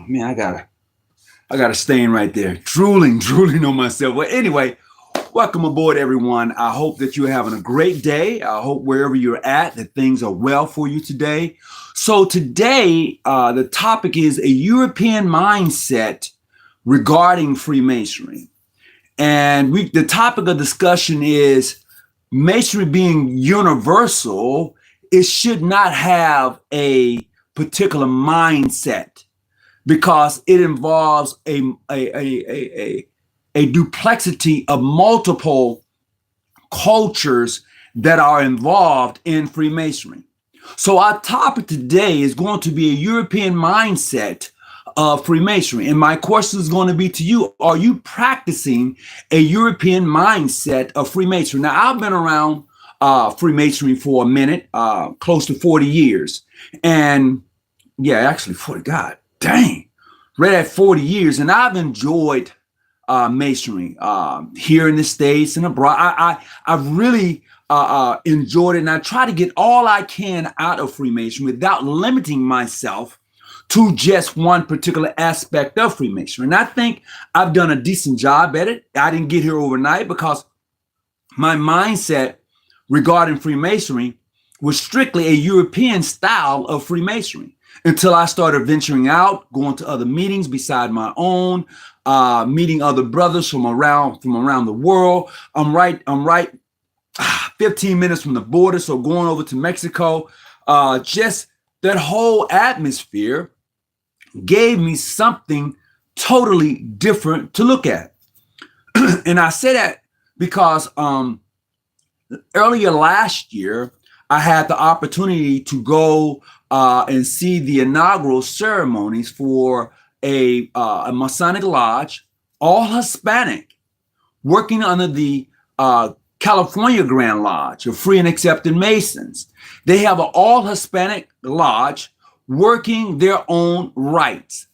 Man, I got a stain right there. Drooling on myself. Well, anyway, welcome aboard, everyone. I hope that you're having a great day. I hope wherever you're at, that things are well for you today. So today, the topic is a European mindset regarding Freemasonry. And the topic of discussion is Masonry being universal. It should not have a particular mindset, because it involves a duplexity of multiple cultures that are involved in Freemasonry. So our topic today is going to be a European mindset of Freemasonry. And my question is going to be to you: are you practicing a European mindset of Freemasonry? Now, I've been around Freemasonry for a minute, close to 40 years. And yeah, actually 40, God dang, right at 40 years. And I've enjoyed Masonry here in the States and abroad. I've really enjoyed it. And I try to get all I can out of Freemasonry without limiting myself to just one particular aspect of Freemasonry. And I think I've done a decent job at it. I didn't get here overnight, because my mindset regarding Freemasonry was strictly a European style of Freemasonry until I started venturing out, going to other meetings beside my own, meeting other brothers from around the world. I'm right 15 minutes from the border, so going over to Mexico, just that whole atmosphere gave me something totally different to look at. And I say that because earlier last year, I had the opportunity to go and see the inaugural ceremonies for a Masonic lodge, all Hispanic, working under the California Grand Lodge of Free and Accepted Masons. They have an all Hispanic lodge working their own rights.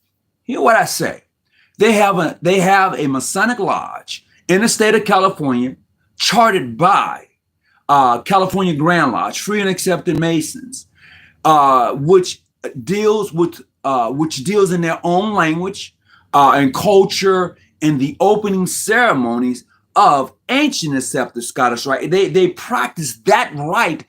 Hear what I say. They have a Masonic lodge in the state of California, chartered by California Grand Lodge, Free and Accepted Masons, which deals in their own language and culture and the opening ceremonies of ancient accepted Scottish rite. They practice that rite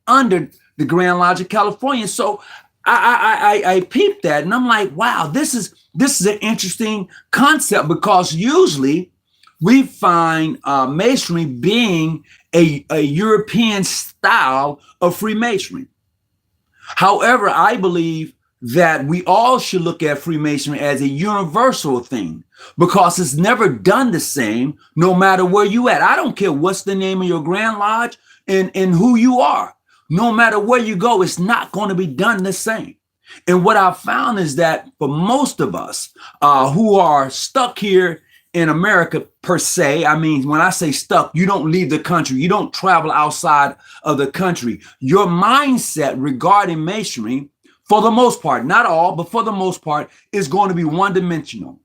under the Grand Lodge of California. So I peeped that, and I'm like, wow, this is an interesting concept, because usually we find Masonry being a European style of Freemasonry. However, I believe that we all should look at Freemasonry as a universal thing, because it's never done the same no matter where you at. I don't care what's the name of your Grand Lodge and who you are. No matter where you go, it's not going to be done the same. And what I've found is that for most of us who are stuck here in America per se, I mean, when I say stuck, you don't leave the country, you don't travel outside of the country. Your mindset regarding Masonry, for the most part, not all, but for the most part, is going to be one-dimensional.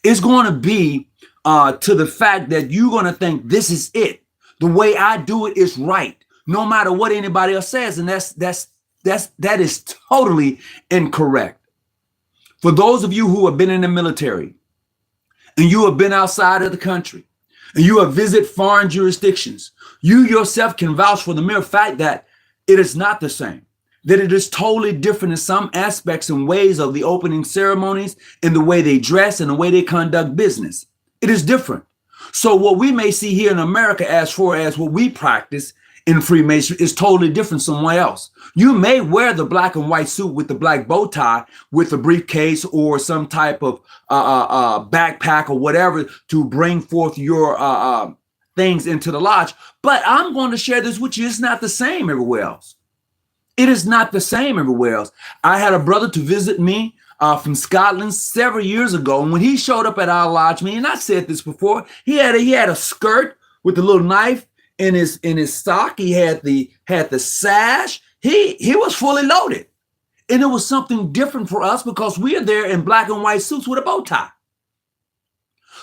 It's going to be to the fact that you're going to think this is it. The way I do it is right, no matter what anybody else says, and that is totally incorrect. For those of you who have been in the military, and you have been outside of the country, and you have visited foreign jurisdictions, you yourself can vouch for the mere fact that it is not the same, that it is totally different in some aspects and ways of the opening ceremonies, and the way they dress and the way they conduct business. It is different. So what we may see here in America as far as what we practice in Freemasonry is totally different somewhere else. You may wear the black and white suit with the black bow tie, with a briefcase or some type of backpack or whatever to bring forth your things into the lodge. But I'm going to share this with you. It's not the same everywhere else. It is not the same everywhere else. I had a brother to visit me from Scotland several years ago, and when he showed up at our lodge meeting, and I said this before, he had a skirt with a little knife in his sock. He had the sash. He was fully loaded, and it was something different for us because we are there in black and white suits with a bow tie.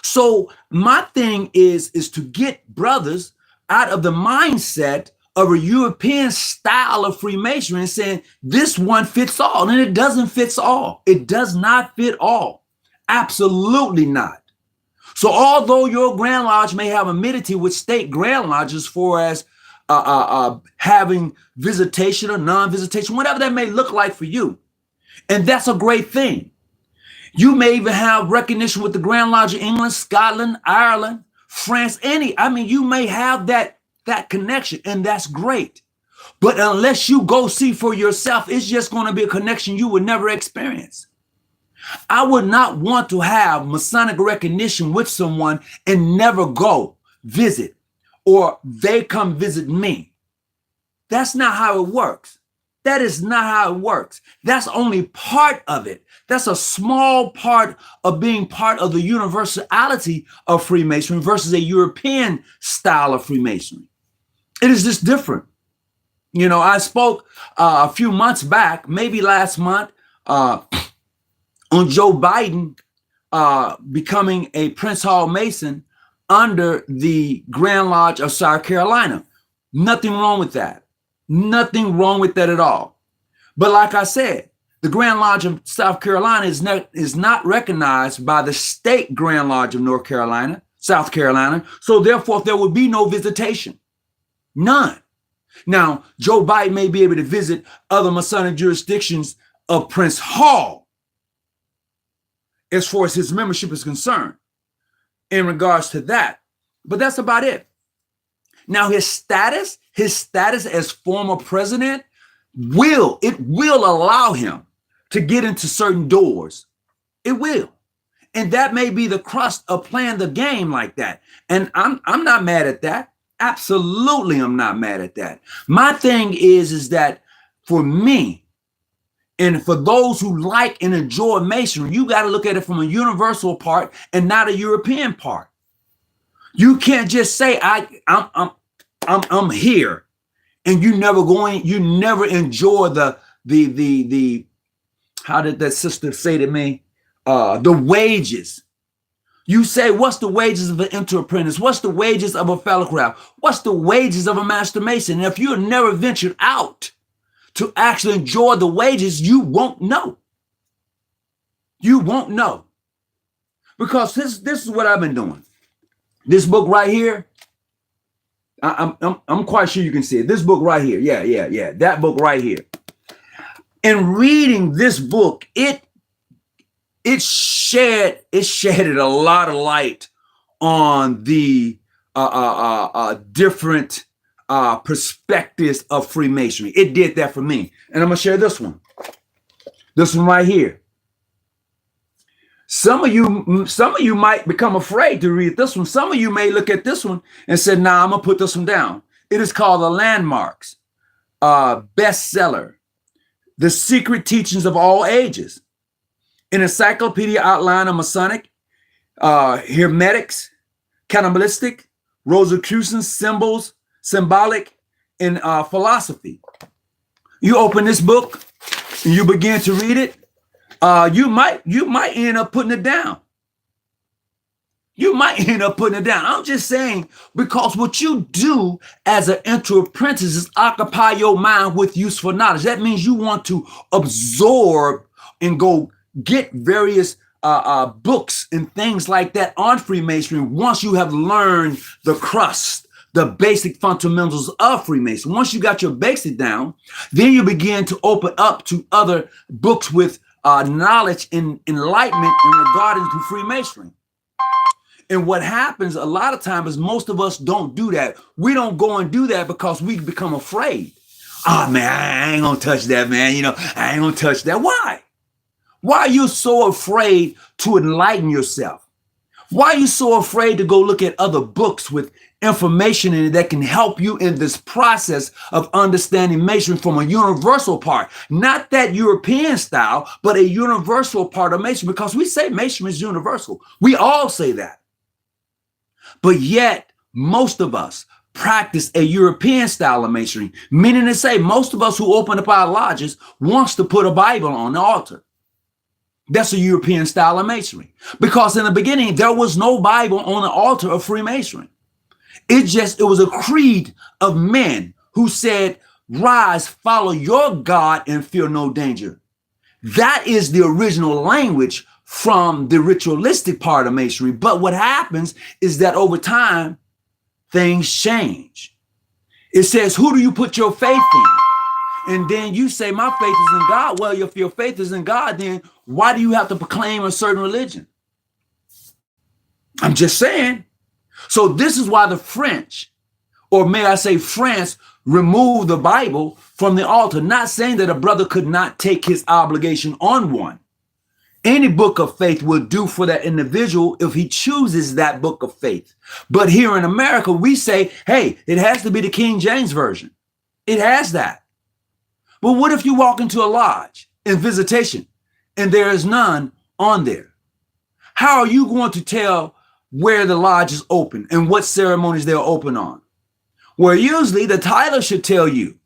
So my thing is to get brothers out of the mindset of a European style of Freemasonry and saying this one fits all. And it doesn't fit all. It does not fit all. Absolutely not. So although your Grand Lodge may have amity with state Grand Lodges as far as having visitation or non-visitation, whatever that may look like for you, and that's a great thing. You may even have recognition with the Grand Lodge of England, Scotland, Ireland, France, you may have that connection, and that's great. But unless you go see for yourself, it's just going to be a connection you would never experience. I would not want to have Masonic recognition with someone and never go visit, or they come visit me. That's not how it works. That is not how it works. That's only part of it. That's a small part of being part of the universality of Freemasonry versus a European style of Freemasonry. It is just different. You know, I spoke a few months back, maybe last month, on Joe Biden becoming a Prince Hall Mason under the Grand Lodge of South Carolina. Nothing wrong with that. Nothing wrong with that at all. But like I said, the Grand Lodge of South Carolina is not recognized by the state Grand Lodge of South Carolina. So therefore, there would be no visitation. None. Now, Joe Biden may be able to visit other Masonic jurisdictions of Prince Hall as far as his membership is concerned in regards to that. But that's about it. Now, his status as former president will allow him to get into certain doors. It will. And that may be the crust of playing the game like that. And I'm not mad at that. Absolutely, I'm not mad at that. My thing is that for me, and for those who like and enjoy Masonry, you got to look at it from a universal part and not a European part. You can't just say I'm here, and you never enjoy the how did that sister say to me? The wages. You say, what's the wages of an enter-apprentice? What's the wages of a fellow craft? What's the wages of a master mason? And if you've never ventured out to actually enjoy the wages, you won't know. You won't know. Because this is what I've been doing. This book right here, I'm quite sure you can see it. This book right here. Yeah. That book right here. In reading this book, it shedded a lot of light on the different perspectives of Freemasonry. It did that for me. And I'm going to share this one. This one right here. Some of you might become afraid to read this one. Some of you may look at this one and say, nah, I'm going to put this one down. It is called The Landmarks, bestseller, The Secret Teachings of All Ages, an encyclopedia outline of Masonic, Hermetics, Cannibalistic, Rosicrucian symbols, symbolic, and philosophy. You open this book and you begin to read it. You might end up putting it down. You might end up putting it down. I'm just saying, because what you do as an enter-apprentice is occupy your mind with useful knowledge. That means you want to absorb and go get various books and things like that on Freemasonry once you have learned the crust, the basic fundamentals of Freemasonry. Once you got your basic down, then you begin to open up to other books with knowledge and enlightenment in regarding to Freemasonry. And what happens a lot of times is most of us don't do that. We don't go and do that because we become afraid. Oh man, I ain't gonna touch that, man. I ain't gonna touch that. Why? Why are you so afraid to enlighten yourself? Why are you so afraid to go look at other books with information in it that can help you in this process of understanding Masonry from a universal part? Not that European style, but a universal part of Masonry, because we say Masonry is universal. We all say that. But yet, most of us practice a European style of Masonry, meaning to say most of us who open up our lodges wants to put a Bible on the altar. That's a European style of Masonry. Because in the beginning, there was no Bible on the altar of Freemasonry. It was a creed of men who said, rise, follow your God and fear no danger. That is the original language from the ritualistic part of Masonry. But what happens is that over time, things change. It says, who do you put your faith in? And then you say, my faith is in God. Well, if your faith is in God, then why do you have to proclaim a certain religion? I'm just saying. So this is why the French, or may I say France, removed the Bible from the altar. Not saying that a brother could not take his obligation on one. Any book of faith will do for that individual if he chooses that book of faith. But here in America, we say, hey, it has to be the King James Version. It has that. But what if you walk into a lodge in visitation and there is none on there? How are you going to tell where the lodge is open and what ceremonies they're open on? Well, usually the titler should tell you.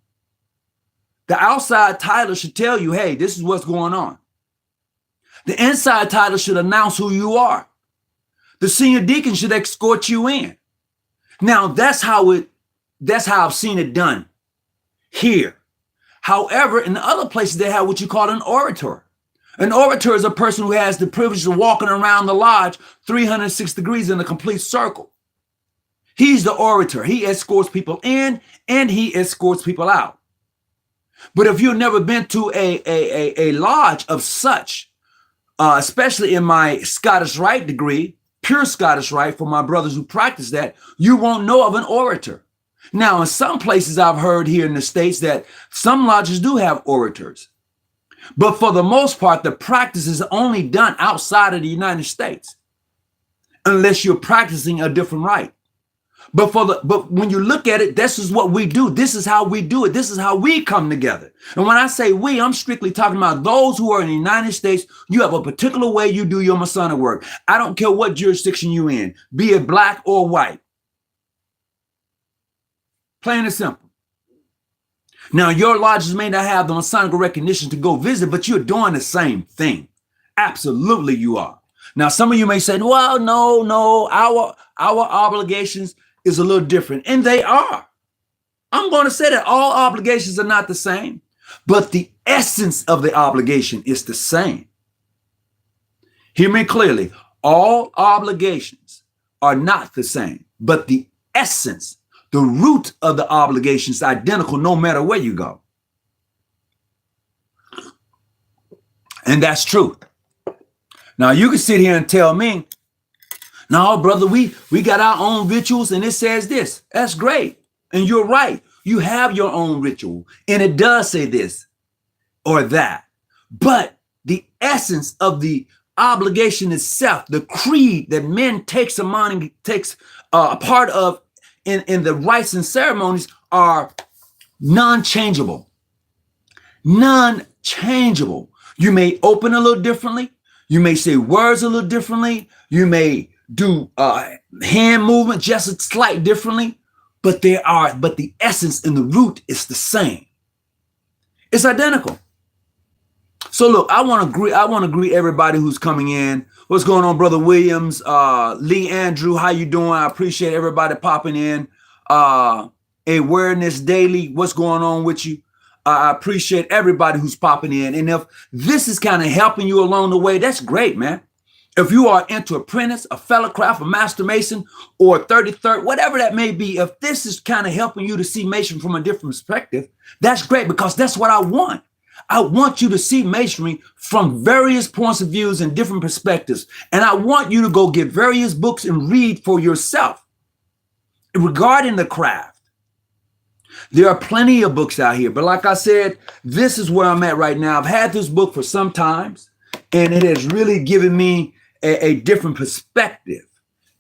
The outside titler should tell you, hey, this is what's going on. The inside titler should announce who you are. The senior deacon should escort you in. Now, that's how I've seen it done here. However, in the other places, they have what you call an orator. An orator is a person who has the privilege of walking around the lodge 306 degrees in a complete circle. He's the orator. He escorts people in and he escorts people out. But if you've never been to a lodge of such, especially in my Scottish Rite degree, pure Scottish Rite for my brothers who practice that, you won't know of an orator. Now, in some places I've heard here in the States that some lodges do have orators. But for the most part, the practice is only done outside of the United States, unless you're practicing a different rite. But when you look at it, this is what we do. This is how we do it. This is how we come together. And when I say we, I'm strictly talking about those who are in the United States. You have a particular way you do your Masonic work. I don't care what jurisdiction you're in, be it black or white. Plain and simple. Now, your lodges may not have the Masonic recognition to go visit, but you're doing the same thing. Absolutely, you are. Now, some of you may say, well, no, our obligations is a little different. And they are. I'm going to say that all obligations are not the same, but the essence of the obligation is the same. Hear me clearly. All obligations are not the same, but the essence, the root of the obligation is identical no matter where you go. And that's true. Now, you can sit here and tell me, no, brother, we got our own rituals and it says this. That's great. And you're right. You have your own ritual and it does say this or that. But the essence of the obligation itself, the creed that men takes a part of in the rites and ceremonies are non-changeable. Non-changeable. You may open a little differently. You may say words a little differently. You may do hand movement just a slight differently, but the essence and the root is the same. It's identical. So look, I want to greet everybody who's coming in. What's going on, Brother Williams? Lee Andrew, how you doing? I appreciate everybody popping in. Awareness Daily, what's going on with you? I appreciate everybody who's popping in. And if this is kind of helping you along the way, that's great, man. If you are into apprentice, a fellow craft, a master mason, or 33rd, whatever that may be, if this is kind of helping you to see Masonry from a different perspective, that's great, because that's what I want. I want you to see Masonry from various points of views and different perspectives. And I want you to go get various books and read for yourself regarding the craft. There are plenty of books out here, but like I said, this is where I'm at right now. I've had this book for some times, and it has really given me a different perspective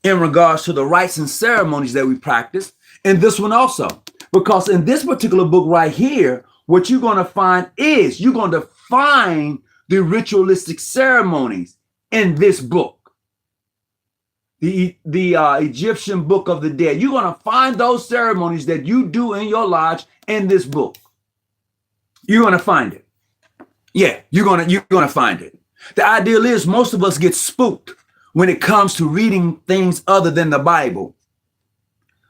in regards to the rites and ceremonies that we practice. And this one also, because in this particular book right here, what you're going to find is you're going to find the ritualistic ceremonies in this book. The Egyptian Book of the Dead. You're going to find those ceremonies that you do in your lodge in this book. You're going to find it. Yeah, you're going to find it. The ideal is most of us get spooked when it comes to reading things other than the Bible.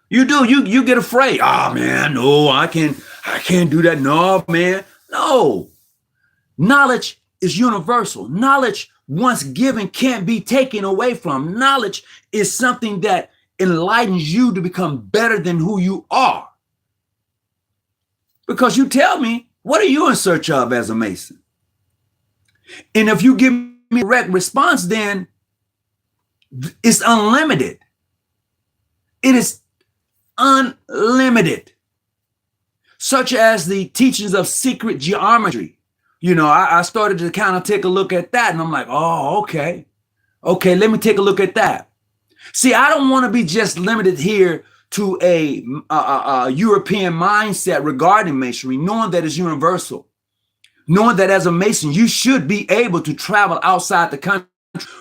You do. You get afraid. Oh man, no, I can't do that. No, man. No. Knowledge is universal. Knowledge, once given, can't be taken away from. Knowledge is something that enlightens you to become better than who you are. Because you tell me, what are you in search of as a Mason? And if you give me a correct response, then it's unlimited. It is unlimited. Such as the teachings of secret geometry. You know, I started to kind of take a look at that, and I'm like, oh, okay. Okay, let me take a look at that. See, I don't want to be just limited here to a European mindset regarding Masonry, knowing that it's universal. Knowing that as a Mason, you should be able to travel outside the country.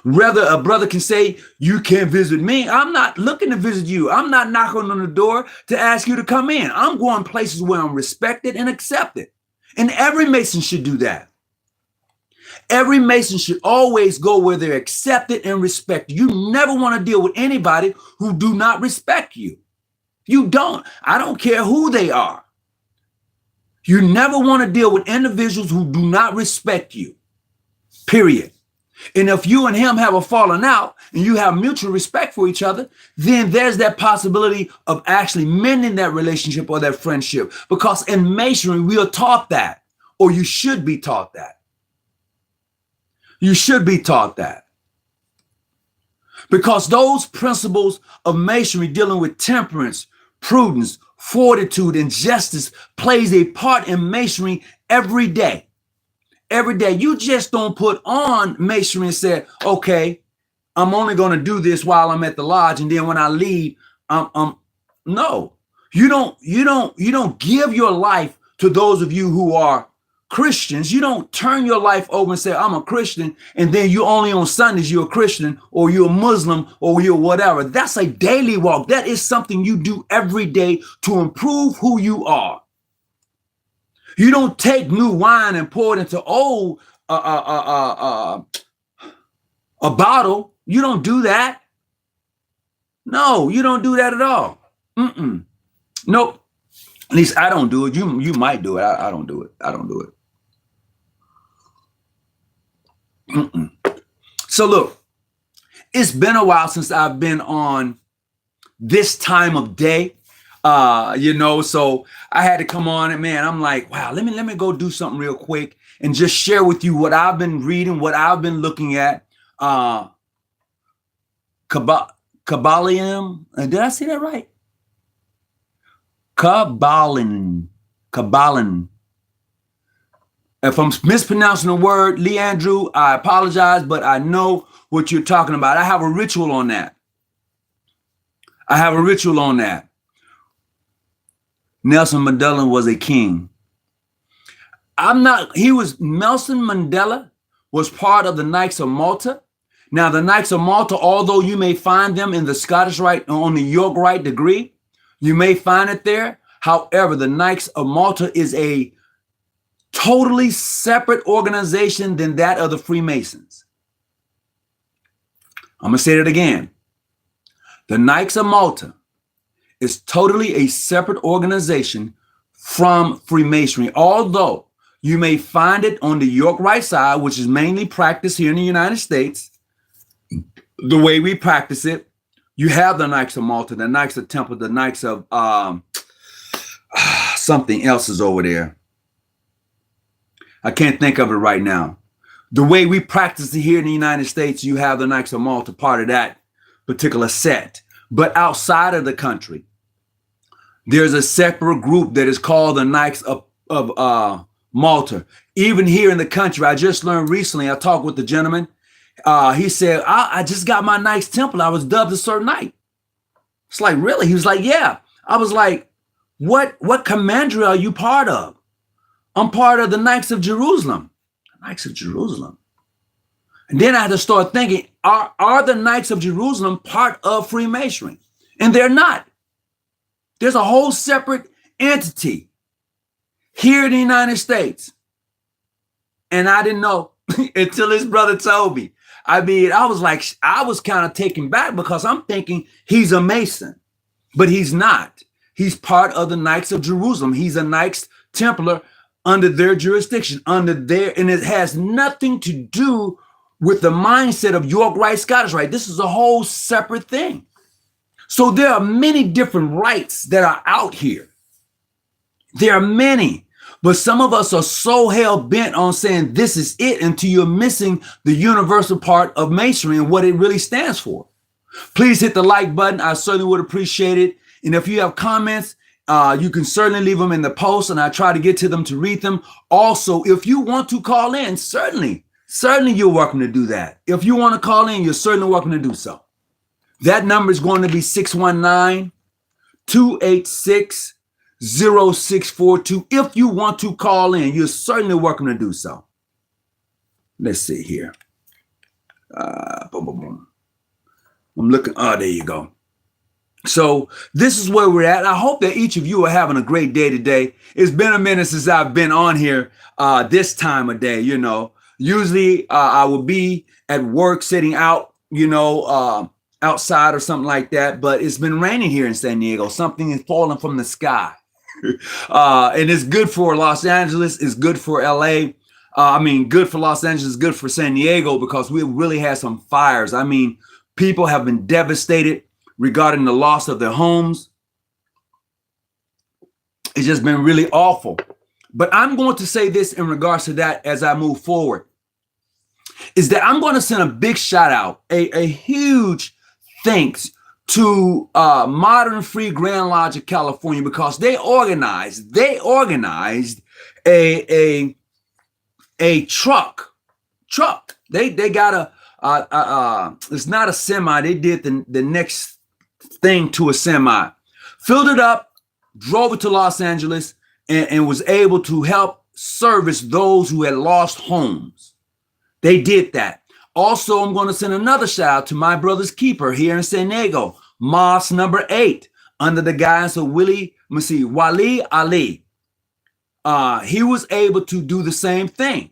Whether a brother can say, you can't visit me, I'm not looking to visit you. I'm not knocking on the door to ask you to come in. I'm going places where I'm respected and accepted. And every Mason should do that. Every Mason should always go where they're accepted and respected. You never want to deal with anybody who do not respect you. You don't. I don't care who they are. You never want to deal with individuals who do not respect you, period. And if you and him have a falling out and you have mutual respect for each other, then there's that possibility of actually mending that relationship or that friendship. Because in Masonry, we are taught that, or you should be taught that. You should be taught that. Because those principles of Masonry dealing with temperance, prudence, fortitude, and justice plays a part in Masonry every day. Every day. You just don't put on Masonry and say, okay, I'm only going to do this while I'm at the lodge, and then when I leave, no. You don't give your life to those of you who are Christians. You don't turn your life over and say, I'm a Christian, and then you only on Sundays you're a Christian, or you're a Muslim, or you're whatever. That's a daily walk. That is something you do every day to improve who you are. You don't take new wine and pour it into old a bottle. You don't do that. No, you don't do that at all. Nope. At least I don't do it. You might do it. I don't do it. I don't do it. So look, it's been a while since I've been on this time of day. So I had to come on and man, I'm like, wow, let me go do something real quick and just share with you what I've been reading, what I've been looking at. Kabbalium. Did I say that right? Kabbalan. If I'm mispronouncing the word, Lee Andrew, I apologize, but I know what you're talking about. I have a ritual on that. Nelson Mandela was a king. Nelson Mandela was part of the Knights of Malta. Now, the Knights of Malta, although you may find them in the Scottish Rite on the York Rite degree, you may find it there. However, the Knights of Malta is a totally separate organization than that of the Freemasons. I'm going to say that again. The Knights of Malta is totally a separate organization from Freemasonry, although you may find it on the York Rite side, which is mainly practiced here in the United States. The way we practice it, you have the Knights of Malta, the Knights of Temple, the Knights of something else is over there. I can't think of it right now. The way we practice it here in the United States, you have the Knights of Malta, part of that particular set. But outside of the country, there's a separate group that is called the Knights of Malta. Even here in the country, I just learned recently, I talked with the gentleman. He said, I just got my Knights Temple. I was dubbed a certain knight. It's like, really? He was like, yeah. I was like, what commandery are you part of? I'm part of the Knights of Jerusalem. The Knights of Jerusalem. And then I had to start thinking, are the Knights of Jerusalem part of Freemasonry? And they're not. There's a whole separate entity here in the United States. And I didn't know until his brother told me. I mean, I was kind of taken back because I'm thinking he's a Mason. but he's not. He's part of the Knights of Jerusalem. He's a Knights Templar under their jurisdiction, and it has nothing to do with the mindset of York Rite, Scottish Rite. This is a whole separate thing. So there are many different rites that are out here. There are many, but some of us are so hell bent on saying this is it until you're missing the universal part of Masonry and what it really stands for. Please hit the like button. I certainly would appreciate it. And if you have comments, you can certainly leave them in the post, and I try to get to them to read them. Also, if you want to call in, certainly you're welcome to do that. If you want to call in, you're certainly welcome to do so. That number is going to be 619-286-0642. If you want to call in, you're certainly welcome to do so. Let's see here. Boom, boom, boom. I'm looking. Oh, there you go. So this is where we're at. I hope that each of you are having a great day today. It's been a minute since I've been on here this time of day. You know, usually I will be at work sitting out, outside or something like that. But it's been raining here in San Diego. Something is falling from the sky. And it's good for Los Angeles. It's good for LA. Good for Los Angeles, good for San Diego, because we really had some fires. I mean, people have been devastated regarding the loss of their homes. It's just been really awful. But I'm going to say this in regards to that as I move forward, is that I'm going to send a big shout out, a huge thanks to Modern Free Grand Lodge of California, because they organized a truck. They got it's not a semi. They did the next thing to a semi, filled it up, drove it to Los Angeles, and was able to help service those who had lost homes. They did that. Also, I'm going to send another shout out to my brother's keeper here in San Diego, Mosque number 8, under the guidance of Wali Ali. He was able to do the same thing.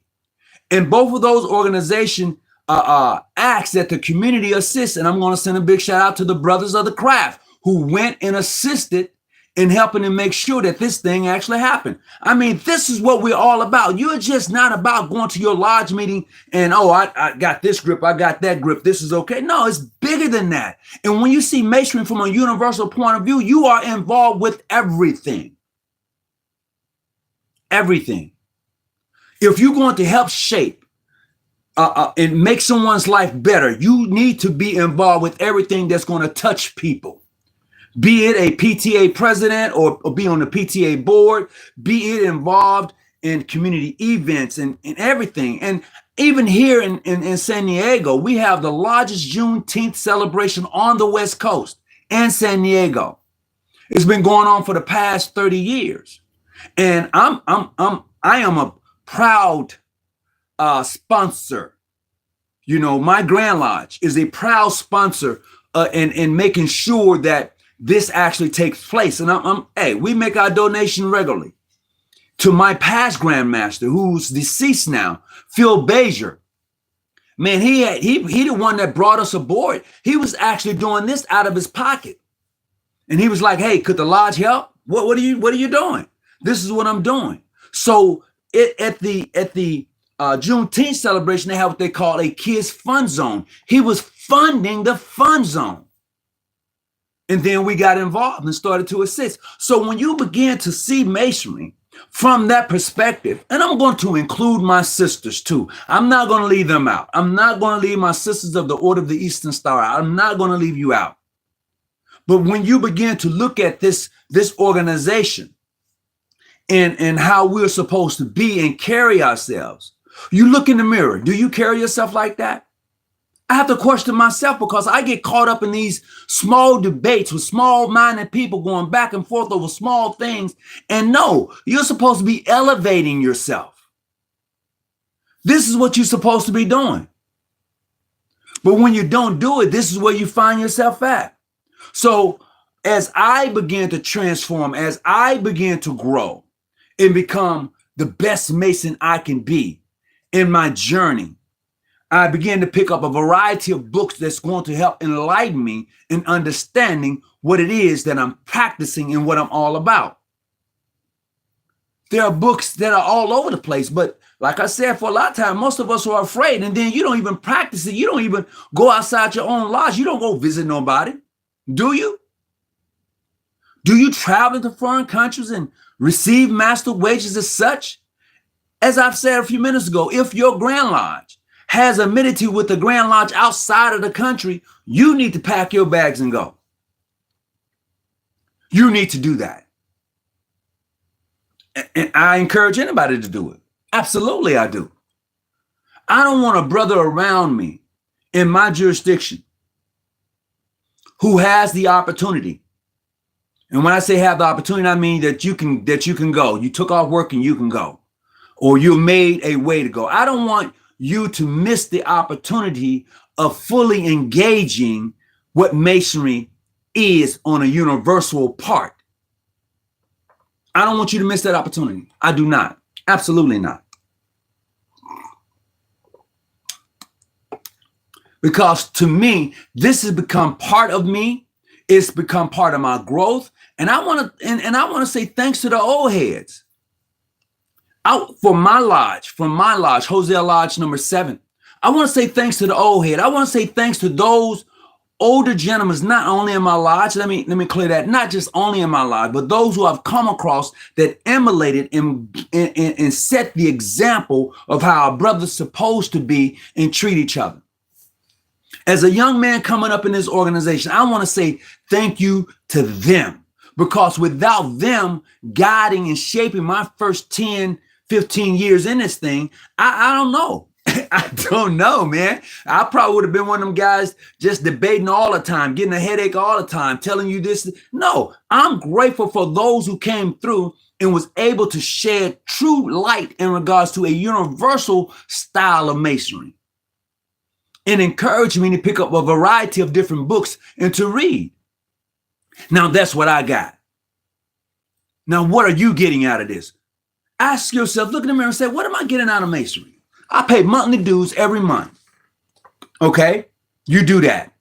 And both of those organizations ask that the community assist. And I'm going to send a big shout out to the Brothers of the Craft, who went and assisted in helping to make sure that this thing actually happened. I mean, this is what we're all about. You're just not about going to your lodge meeting and, I got this grip, I got that grip, this is okay. No, it's bigger than that. And when you see Masonry from a universal point of view, you are involved with everything. Everything. If you're going to help shape and make someone's life better, you need to be involved with everything that's going to touch people. Be it a PTA president or be on the PTA board, be it involved in community events and everything. And even here in San Diego, we have the largest Juneteenth celebration on the West Coast in San Diego. It's been going on for the past 30 years. And I am a proud sponsor. My Grand Lodge is a proud sponsor in making sure that this actually takes place. And we make our donation regularly to my past Grand Master, who's deceased now, Phil Bazier. Man, he the one that brought us aboard. He was actually doing this out of his pocket. And he was like, hey, could the lodge help? What are you doing? This is what I'm doing. So at the Juneteenth celebration, they have what they call a kids fun zone. He was funding the fun zone. And then we got involved and started to assist. So when you begin to see Masonry from that perspective, and I'm going to include my sisters too. I'm not going to leave them out. I'm not going to leave my sisters of the Order of the Eastern Star out. I'm not going to leave you out. But when you begin to look at this organization and how we're supposed to be and carry ourselves, you look in the mirror. Do you carry yourself like that? I have to question myself, because I get caught up in these small debates with small-minded people going back and forth over small things. And no, you're supposed to be elevating yourself. This is what you're supposed to be doing. But when you don't do it, this is where you find yourself at. So as I begin to transform, as I begin to grow and become the best Mason I can be in my journey, I began to pick up a variety of books that's going to help enlighten me in understanding what it is that I'm practicing and what I'm all about. There are books that are all over the place, but like I said, for a lot of time, most of us are afraid, and then you don't even practice it. You don't even go outside your own lodge. You don't go visit nobody, do you? Do you travel to foreign countries and receive master wages as such? As I've said a few minutes ago, if your Grand Lodge has affinity with the Grand Lodge outside of the country, you need to pack your bags and go. You need to do that. And I encourage anybody to do it. Absolutely, I do. I don't want a brother around me in my jurisdiction who has the opportunity. And when I say have the opportunity, I mean that you can go. You took off work and you can go. Or you made a way to go. I don't want you to miss the opportunity of fully engaging what Masonry is on a universal part. I don't want you to miss that opportunity. I do not. Absolutely not. Because to me, this has become part of me. It's become part of my growth. And I want to say thanks to the old heads. From my lodge, Hosea Lodge number 7. I want to say thanks to the old head. I want to say thanks to those older gentlemen, not only in my lodge, let me clear that, not just only in my lodge, but those who I've come across that emulated and set the example of how a brother's supposed to be and treat each other. As a young man coming up in this organization, I want to say thank you to them, because without them guiding and shaping my first 10, 15 years in this thing, I don't know. I don't know, man. I probably would have been one of them guys just debating all the time, getting a headache all the time, telling you this. No, I'm grateful for those who came through and was able to shed true light in regards to a universal style of Masonry and encourage me to pick up a variety of different books and to read. Now, that's what I got. Now, what are you getting out of this? Ask yourself, look in the mirror and say, what am I getting out of Masonry? I pay monthly dues every month. Okay? You do that.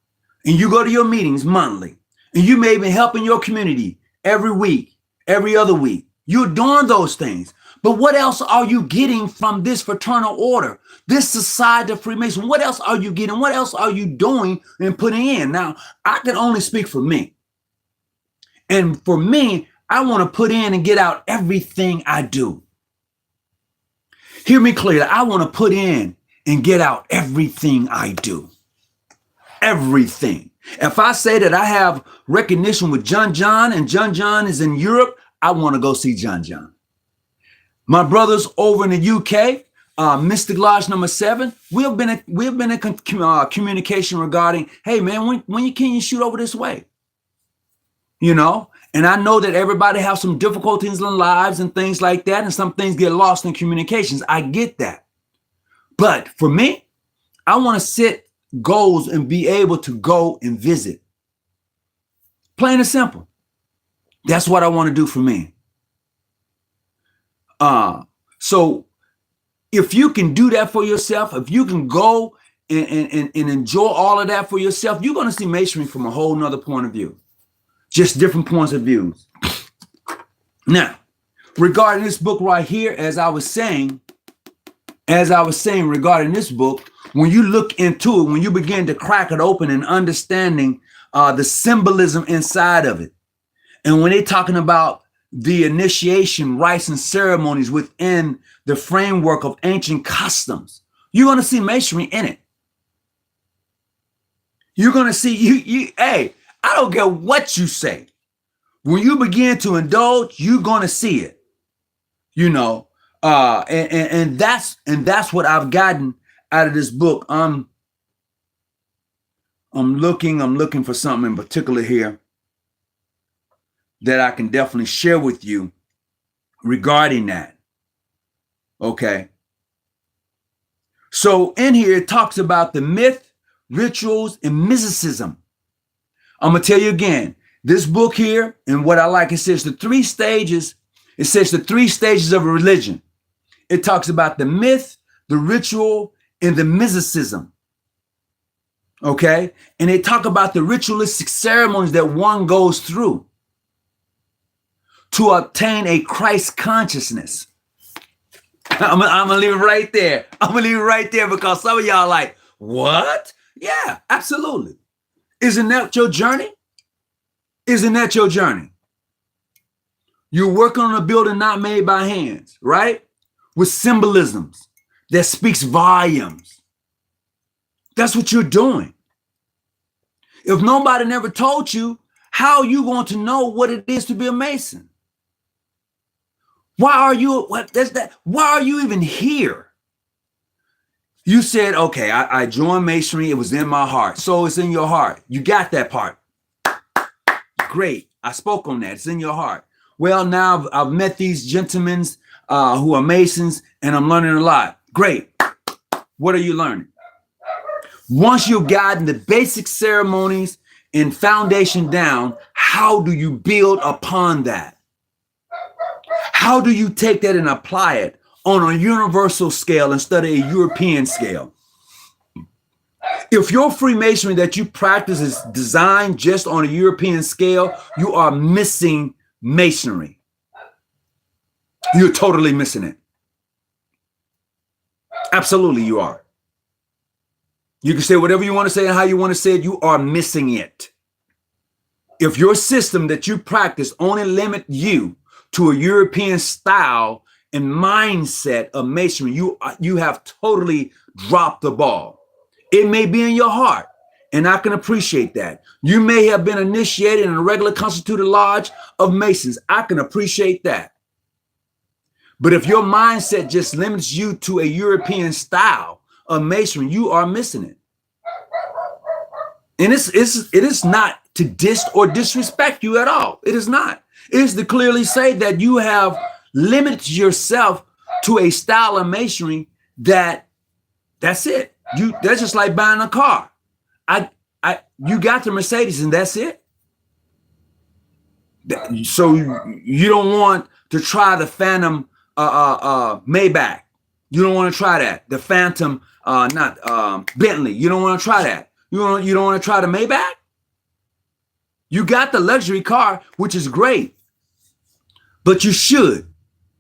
And you go to your meetings monthly. And you may be helping your community every week, every other week. You're doing those things. But what else are you getting from this fraternal order, this society of Freemason? What else are you getting? What else are you doing and putting in? Now, I can only speak for me. And for me, I want to put in and get out everything I do. Hear me clearly. I want to put in and get out everything I do. Everything. If I say that I have recognition with John and John is in Europe, I want to go see John. My brothers over in the UK, Mystic Lodge number 7, we've been in communication regarding, hey man, when can you shoot over this way? You know, and I know that everybody has some difficulties in lives and things like that, and some things get lost in communications. I get that. But for me, I want to set goals and be able to go and visit. Plain and simple. That's what I want to do for me. So if you can do that for yourself, if you can go and enjoy all of that for yourself, you're going to see Masonry from a whole nother point of view. Just different points of views. Now, regarding this book right here, as I was saying regarding this book, when you look into it, when you begin to crack it open and understanding the symbolism inside of it, and when they're talking about the initiation rites and ceremonies within the framework of ancient customs, you're going to see Masonry in it. You're going to see, hey, I don't care what you say. When you begin to indulge, you're going to see it. You know, and that's what I've gotten out of this book. I'm looking for something in particular here that I can definitely share with you regarding that. Okay. So in here, it talks about the myth, rituals, and mysticism. I'm going to tell you again, this book here, and what I like, it says the three stages of a religion. It talks about the myth, the ritual, and the mysticism. Okay? And they talk about the ritualistic ceremonies that one goes through to obtain a Christ consciousness. I'm gonna leave it right there. I'm gonna leave it right there because some of y'all like, what? Yeah, absolutely. Isn't that your journey? Isn't that your journey? You're working on a building not made by hands, right? With symbolisms that speaks volumes. That's what you're doing. If nobody never told you, how are you going to know what it is to be a Mason? Why are you, why are you even here? You said, okay, I joined Masonry. It was in my heart. So it's in your heart. You got that part. Great. I spoke on that. It's in your heart. Well, now I've met these gentlemen who are Masons, and I'm learning a lot. Great. What are you learning? Once you've gotten the basic ceremonies and foundation down, how do you build upon that? How do you take that and apply it on a universal scale instead of a European scale? If your Freemasonry that you practice is designed just on a European scale, you are missing Masonry. You're totally missing it. Absolutely, you are. You can say whatever you want to say and how you want to say it. You are missing it. If your system that you practice only limit you to a European style and mindset of Masonry, you have totally dropped the ball. It may be in your heart, and I can appreciate that. You may have been initiated in a regular constituted lodge of Masons. I can appreciate that. But if your mindset just limits you to a European style of Masonry, you are missing it. And it is not to diss or disrespect you at all. It is not. It is to clearly say that you have limited yourself to a style of Masonry that's it. That's just like buying a car. You got the Mercedes and that's it. So you don't want to try the Phantom Maybach. You don't want to try that. The Phantom, not Bentley. You don't want to try that. You don't want to try the Maybach. You got the luxury car, which is great, but you should.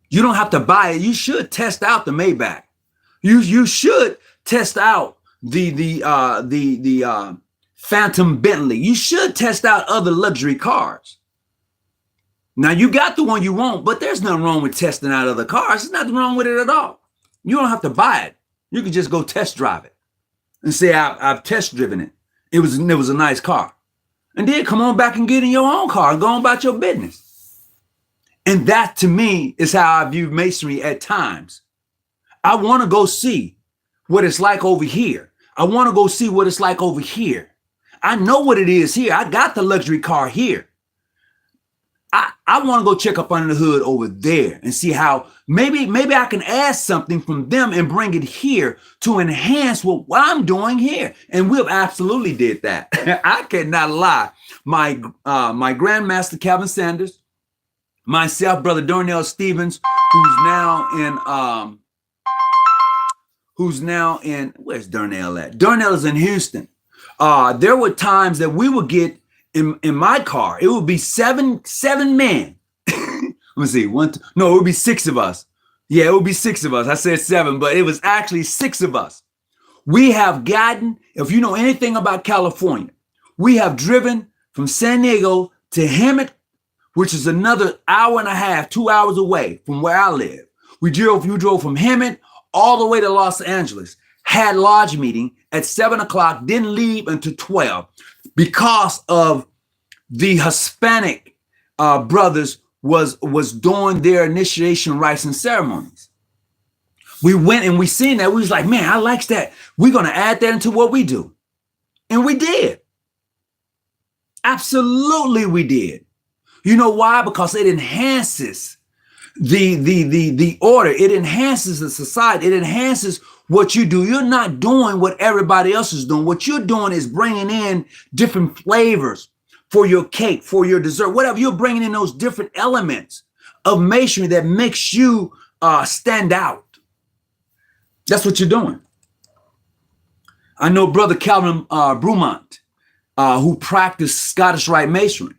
You don't have to buy it. You should test out the Maybach. You should test out the Phantom Bentley. You should test out other luxury cars. Now you got the one you want, but there's nothing wrong with testing out other cars. There's nothing wrong with it at all. You don't have to buy it. You can just go test drive it and say, I've test driven it. It was a nice car. And then come on back and get in your own car and go on about your business. And that to me is how I view Masonry at times. I want to go see what it's like over here. I want to go see what it's like over here. I know what it is here. I got the luxury car here. I want to go check up under the hood over there and see how maybe I can add something from them and bring it here to enhance what I'm doing here. And we've absolutely did that. I cannot lie. My Grandmaster Calvin Sanders, myself, Brother Darnell Stevens, who's now in where's Darnell at? Darnell is in Houston. There were times that we would get in my car, it would be seven men. Let me see, it would be 6 of us. Yeah, it would be 6 of us. I said 7, but it was actually 6 of us. We have gotten, if you know anything about California, we have driven from San Diego to Hemet, which is another hour and a half, 2 hours away from where I live. You drove from Hemet all the way to Los Angeles, had lodge meeting at 7 o'clock, didn't leave until 12 because of the Hispanic brothers was doing their initiation rites and ceremonies. We went and we seen that. We was like, man, I like that. We're going to add that into what we do. And we did. Absolutely we did. You know why? Because it enhances the order. It enhances the society. It enhances what you do. You're not doing what everybody else is doing. What you're doing is bringing in different flavors for your cake, for your dessert, whatever. You're bringing in those different elements of masonry that makes you stand out. That's what you're doing. I know Brother Calvin Brumont, who practiced Scottish Rite Masonry.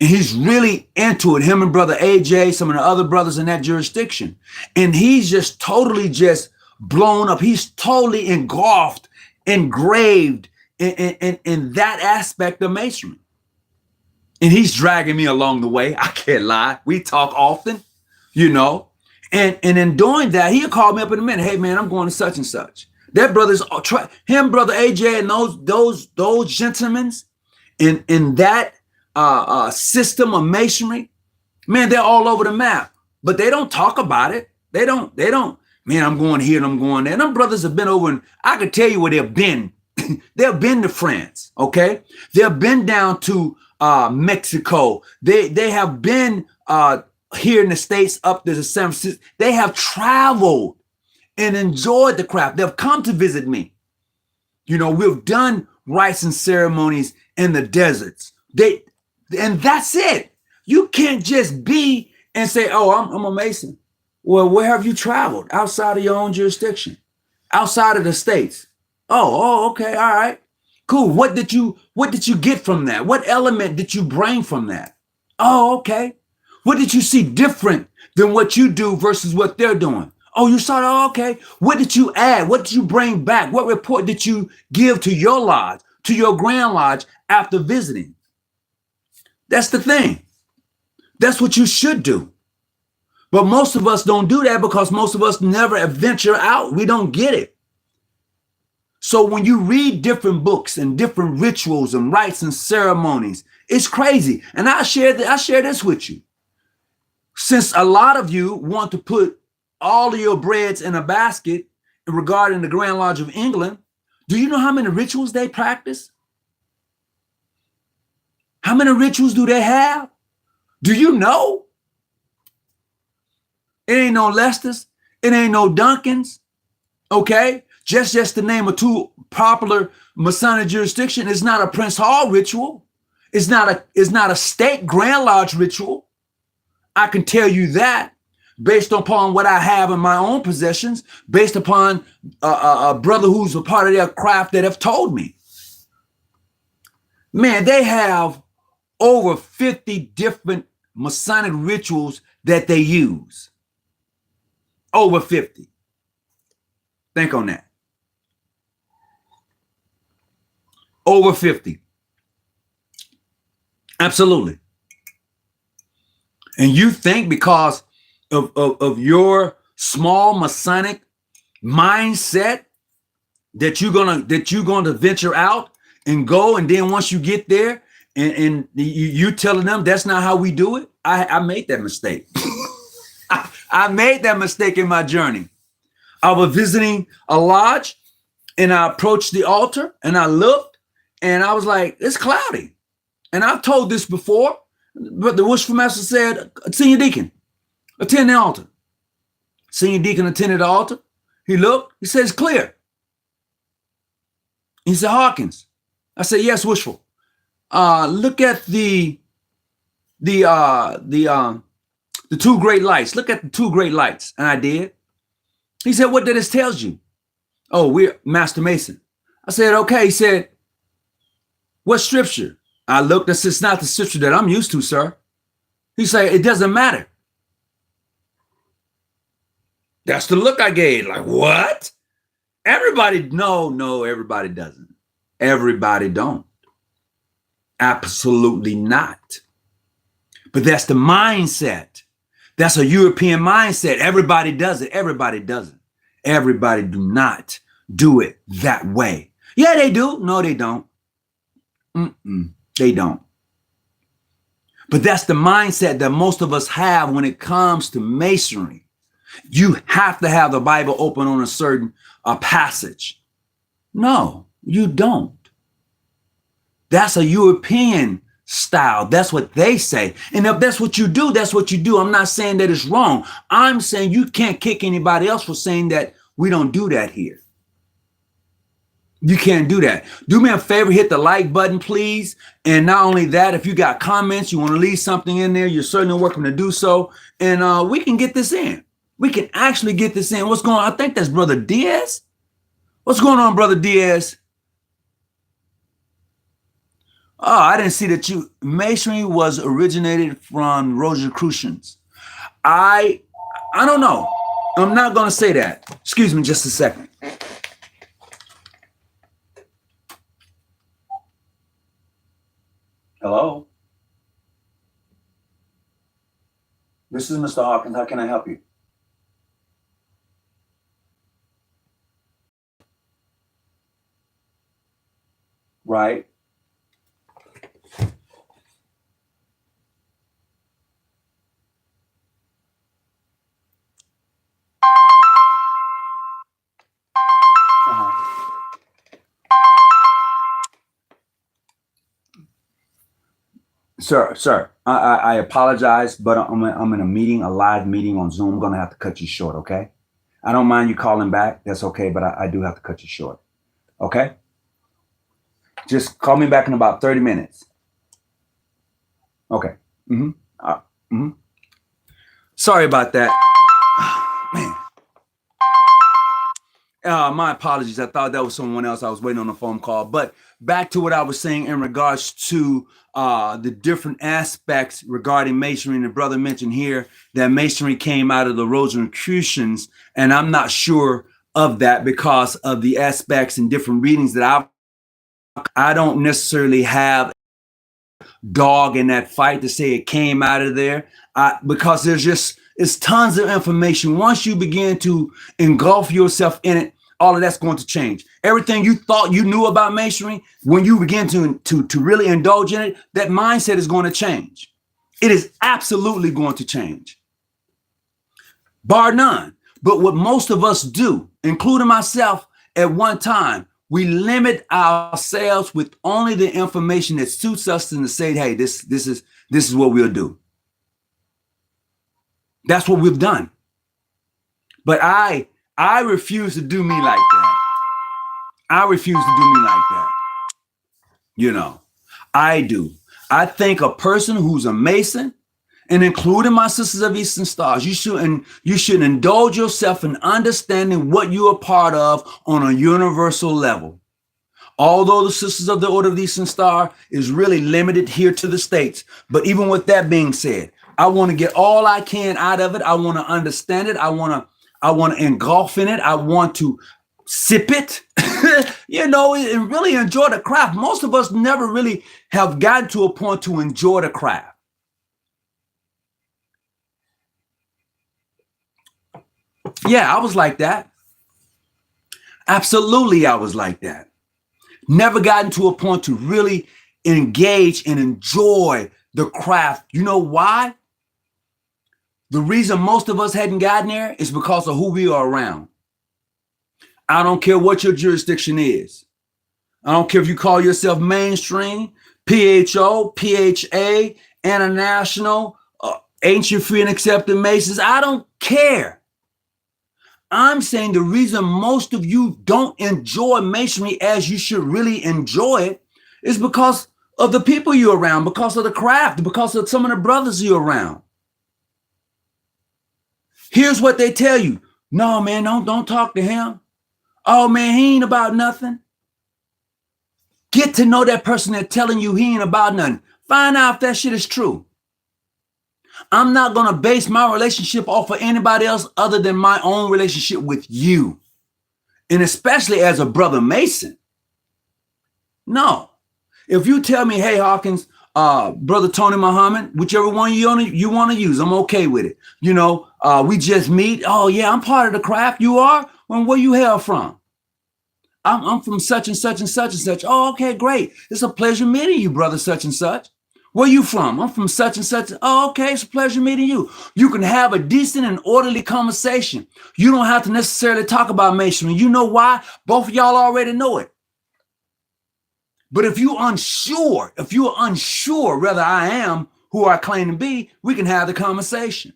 And he's really into it. Him and Brother AJ, some of the other brothers in that jurisdiction. And he's just totally just blown up. He's totally engulfed, engraved in that aspect of Masonry. And he's dragging me along the way. I can't lie. We talk often, you know. And in doing that, he'll call me up in a minute. Hey, man, I'm going to such and such. That brother's, him, Brother AJ, and those gentlemen in that system of Masonry, man, they're all over the map, but they don't talk about it. They don't, man, I'm going here and I'm going there. And them brothers have been over, and I can tell you where they've been. They've been to France, okay? They've been down to Mexico. They have been here in the States up to the San Francisco. They have traveled and enjoyed the craft. They've come to visit me. You know, we've done rites and ceremonies in the deserts. And that's it. You can't just be and say, oh, I'm a Mason. Well, where have you traveled outside of your own jurisdiction, outside of the States? Oh, okay, all right, cool. What did you get from that? What element did you bring from that? Oh, okay. What did you see different than what you do versus what they're doing? Oh, you saw that? Oh, okay. What did you add? What did you bring back? What report did you give to your lodge, to your Grand Lodge after visiting? That's the thing. That's what you should do. But most of us don't do that because most of us never venture out. We don't get it. So when you read different books and different rituals and rites and ceremonies, it's crazy. And I share this with you. Since a lot of you want to put all of your breads in a basket regarding the Grand Lodge of England, do you know how many rituals they practice? How many rituals do they have? Do you know? It ain't no Leicesters. It ain't no Duncans. Okay? Just to name a two popular Masonic jurisdiction. It's not a Prince Hall ritual. It's not a state Grand Lodge ritual. I can tell you that based upon what I have in my own possessions, based upon a brother who's a part of their craft that have told me. Man, they have over 50 different Masonic rituals that they use. Over 50. Think on that. Over 50. Absolutely. And you think because of your small Masonic mindset that you're gonna venture out and go, and then once you get there and you telling them that's not how we do it? I made that mistake. I made that mistake in my journey. I was visiting a lodge and I approached the altar and I looked and I was like, it's cloudy. And I've told this before, but the worshipful master said, senior deacon, attend the altar. Senior deacon attended the altar. He looked, he said, it's clear. He said, Hawkins. I said, yes, worshipful. Look at the two great lights. Look at the two great lights. And I did. He said, what did this tells you? Oh, we're Master Mason. I said, okay. He said, what scripture? I looked and said, it's not the scripture that I'm used to, sir. He said, it doesn't matter. That's the look I gave. Like, what? Everybody, no, everybody doesn't. Everybody don't. Absolutely not. But that's the mindset. That's a European mindset. Everybody does it. Everybody doesn't. Everybody do not do it that way. Yeah, they do. No, they don't. They don't. But that's the mindset that most of us have when it comes to Masonry. You have to have the Bible open on a certain passage. No, you don't. That's a European style. That's what they say. And if that's what you do, that's what you do. I'm not saying that it's wrong. I'm saying you can't kick anybody else for saying that we don't do that here. You can't do that. Do me a favor, hit the like button, please. And not only that, if you got comments, you want to leave something in there, you're certainly welcome to do so. And we can get this in. We can actually get this in. What's going on? I think that's Brother Diaz. What's going on, Brother Diaz? Oh, I didn't see that Masonry was originated from Rosicrucians. I I don't know. I'm not gonna say that. Excuse me just a second. Hello? This is Mr. Hawkins. How can I help you? Right. Uh-huh. Sir, I apologize, but I'm in a meeting, a live meeting on Zoom. I'm gonna have to cut you short, okay? I don't mind you calling back. That's okay, but I do have to cut you short. Okay? Just call me back in about 30 minutes. Okay. Mm-hmm. Mm-hmm. Sorry about that. Man. My apologies. I thought that was someone else. I was waiting on a phone call. But back to what I was saying in regards to the different aspects regarding masonry. And the brother mentioned here that masonry came out of the Rosicrucians, and I'm not sure of that because of the aspects and different readings that I don't necessarily have dog in that fight to say it came out of there, because it's tons of information. Once you begin to engulf yourself in it, all of that's going to change. Everything you thought you knew about masonry, when you begin to really indulge in it, that mindset is going to change. It is absolutely going to change, bar none. But what most of us do, including myself at one time, we limit ourselves with only the information that suits us, and to say, hey, this is what we'll do. That's what we've done. But I refuse to do me like that. I refuse to do me like that. You know, I do. I think a person who's a Mason, and including my sisters of Eastern Stars, you should indulge yourself in understanding what you're a part of on a universal level. Although the Sisters of the Order of the Eastern Star is really limited here to the States. But even with that being said, I want to get all I can out of it. I want to understand it. I want to engulf in it. I want to sip it, and really enjoy the craft. Most of us never really have gotten to a point to enjoy the craft. Yeah, I was like that. Absolutely, I was like that. Never gotten to a point to really engage and enjoy the craft. You know why? The reason most of us hadn't gotten there is because of who we are around. I don't care what your jurisdiction is. I don't care if you call yourself mainstream, PHO, PHA, international, ancient free and accepted Masons. I don't care. I'm saying the reason most of you don't enjoy masonry as you should really enjoy it is because of the people you're around, because of the craft, because of some of the brothers you're around. Here's what they tell you. No, man, don't talk to him. Oh, man, he ain't about nothing. Get to know that person that's telling you he ain't about nothing. Find out if that shit is true. I'm not going to base my relationship off of anybody else other than my own relationship with you. And especially as a brother Mason. No. If you tell me, hey, Hawkins, Brother Tony Muhammad, whichever one you want to use, I'm okay with it. We just meet. Oh, yeah, I'm part of the craft. You are? Well, where you hail from? I'm from such and such and such and such. Oh, okay, great. It's a pleasure meeting you, brother such and such. Where you from? I'm from such and such. Oh, okay, it's a pleasure meeting you. You can have a decent and orderly conversation. You don't have to necessarily talk about masonry. You know why? Both of y'all already know it. But if you're unsure whether I am who I claim to be, we can have the conversation.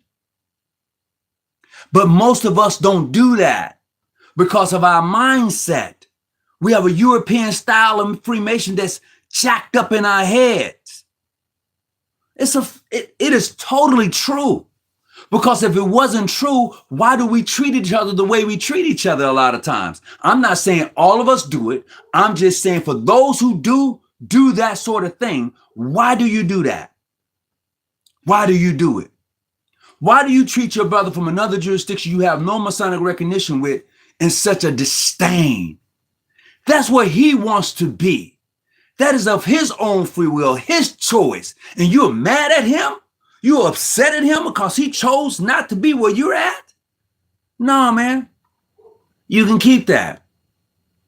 But most of us don't do that because of our mindset. We have a European style of Freemason that's jacked up in our heads. It is totally true. Because if it wasn't true, why do we treat each other the way we treat each other a lot of times? I'm not saying all of us do it. I'm just saying for those who do, do that sort of thing, why do you do that? Why do you do it? Why do you treat your brother from another jurisdiction you have no Masonic recognition with in such a disdain? That's where he wants to be. That is of his own free will, his choice. And you're mad at him? You're upset at him because he chose not to be where you're at? No, man. You can keep that.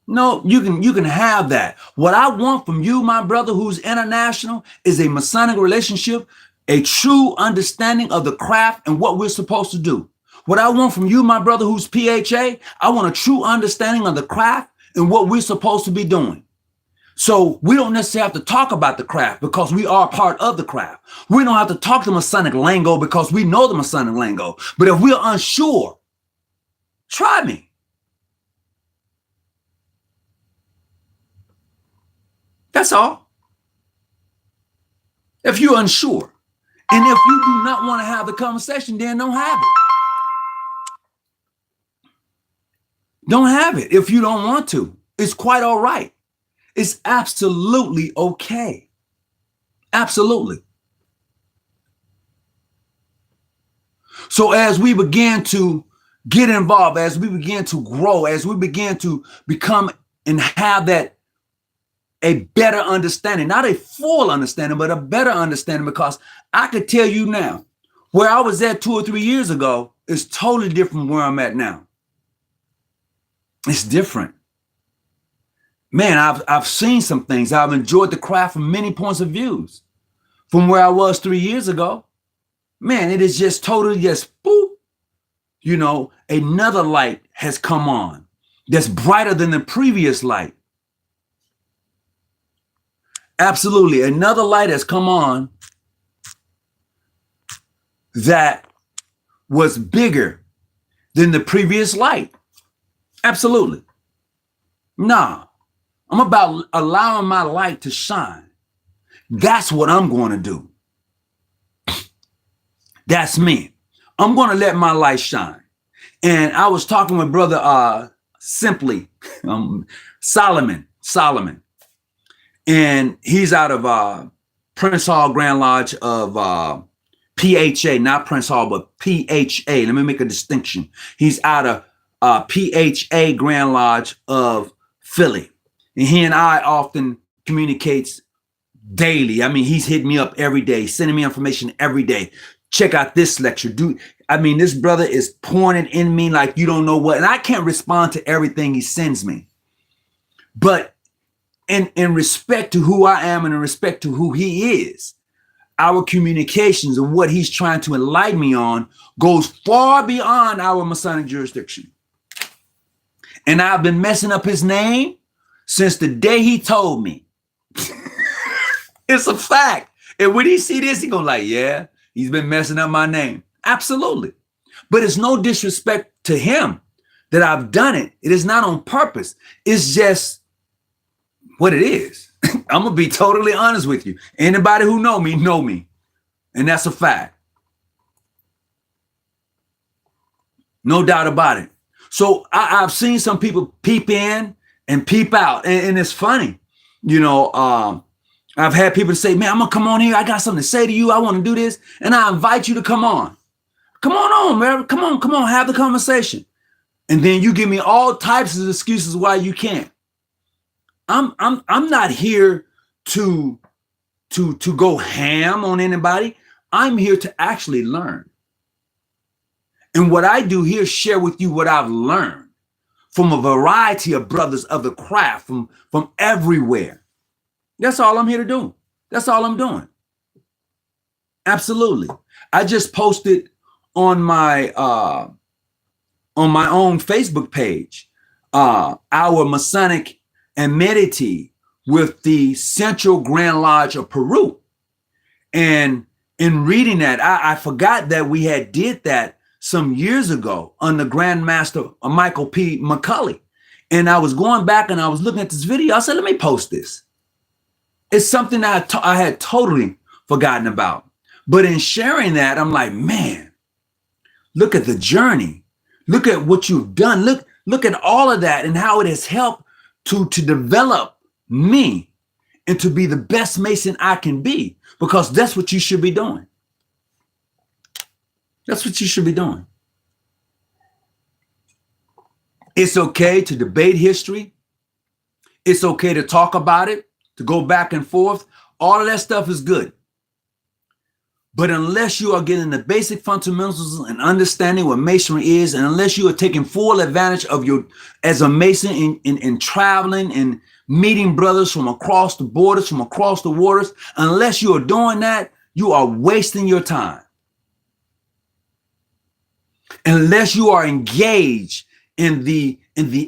No, you can have that. What I want from you, my brother, who's international, is a Masonic relationship, a true understanding of the craft and what we're supposed to do. What I want from you, my brother, who's PHA, I want a true understanding of the craft and what we're supposed to be doing. So we don't necessarily have to talk about the craft because we are part of the craft. We don't have to talk the Masonic lingo because we know the Masonic lingo. But if we're unsure, try me. That's all. If you're unsure, and if you do not want to have the conversation, then don't have it. Don't have it if you don't want to. It's quite all right. It's absolutely okay. Absolutely. So as we begin to get involved, as we begin to grow, as we begin to become and have that a better understanding, not a full understanding, but a better understanding, because I could tell you now, where I was at 2 or 3 years ago is totally different from where I'm at now. It's different. Man, I've seen some things. I've enjoyed the craft from many points of views. From where I was 3 years ago, man, it is just totally just boop. You know, another light has come on that's brighter than the previous light. Absolutely. Another light has come on that was bigger than the previous light. Absolutely. Nah, I'm about allowing my light to shine. That's what I'm going to do. That's me. I'm going to let my light shine. And I was talking with brother Solomon. And he's out of Prince Hall Grand Lodge of PHA, not Prince Hall, but PHA. Let me make a distinction. He's out of PHA Grand Lodge of Philly. And he and I often communicates daily. I mean, he's hitting me up every day, sending me information every day. Check out this lecture. This brother is pouring it in me like you don't know what. And I can't respond to everything he sends me. But in respect to who I am and in respect to who he is, our communications and what he's trying to enlighten me on goes far beyond our Masonic jurisdiction. And I've been messing up his name since the day he told me. It's a fact. And when he see this, he gonna like, yeah, he's been messing up my name. Absolutely. But it's no disrespect to him that I've done it. It is not on purpose. It's just what it is. I'm gonna be totally honest with you. Anybody who know me. And that's a fact. No doubt about it. So I've seen some people peep in and peep out. And it's funny. You know, I've had people say, man, I'm gonna come on here. I got something to say to you. I want to do this. And I invite you to come on. Come on, man. Come on, have the conversation. And then you give me all types of excuses why you can't. I'm not here to go ham on anybody. I'm here to actually learn. And what I do here is share with you what I've learned from a variety of brothers of the craft from everywhere. That's all I'm here to do. That's all I'm doing. Absolutely. I just posted on my own Facebook page our Masonic amenity with the Central Grand Lodge of Peru. And in reading that, I forgot that we had did that some years ago under Grand Master Michael P. McCulley. And I was going back and I was looking at this video. I said, let me post this. It's something that I had totally forgotten about. But in sharing that, I'm like, man, look at the journey. Look at what you've done. Look at all of that and how it has helped to develop me and to be the best Mason I can be, because that's what you should be doing. That's what you should be doing. It's okay to debate history. It's okay to talk about it, to go back and forth. All of that stuff is good. But unless you are getting the basic fundamentals and understanding what Masonry is, and unless you are taking full advantage of your, as a Mason in traveling and meeting brothers from across the borders, from across the waters, unless you are doing that, you are wasting your time. Unless you are engaged in the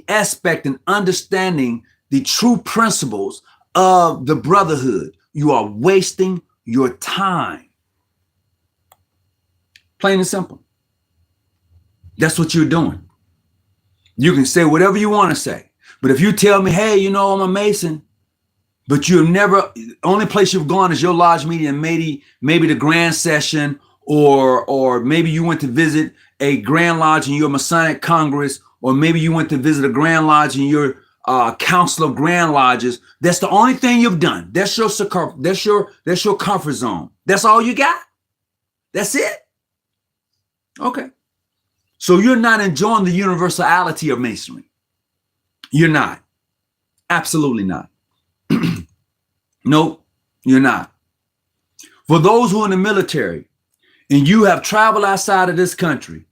aspect and understanding the true principles of the brotherhood, you are wasting your time. Plain and simple. That's what you're doing. You can say whatever you want to say, but if you tell me, hey, you know, I'm a Mason, but you've never, only place you've gone is your lodge meeting and maybe the grand session, or maybe you went to visit a Grand Lodge in your Masonic Congress, or maybe you went to visit a Grand Lodge in your Council of Grand Lodges. That's the only thing you've done. That's your comfort zone. That's all you got. That's it. Okay. So you're not enjoying the universality of Masonry. You're not. Absolutely not. Nope, you're not. For those who are in the military and you have traveled outside of this country,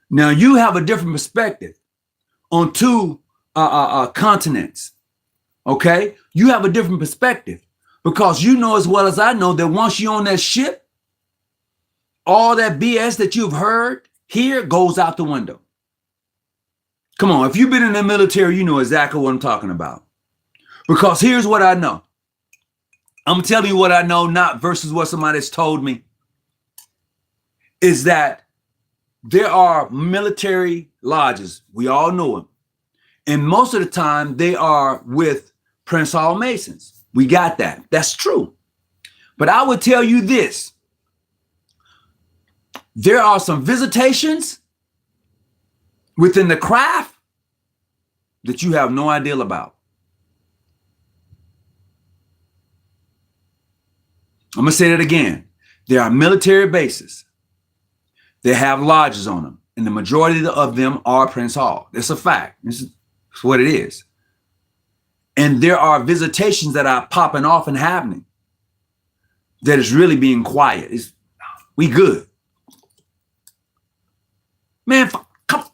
now you have a different perspective on two continents. Okay? You have a different perspective because you know as well as I know that once you're on that ship, all that BS that you've heard here goes out the window. Come on, if you've been in the military, you know exactly what I'm talking about. Because here's what I know. I'm telling you what I know, not versus what somebody's told me. Is that there are military lodges. We all know them. And most of the time, they are with Prince Hall Masons. We got that. That's true. But I would tell you this. There are some visitations within the craft that you have no idea about. I'm going to say that again. There are military bases that have lodges on them, and the majority of them are Prince Hall. It's a fact. It's what it is. And there are visitations that are popping off and happening that is really being quiet. We good. Man, come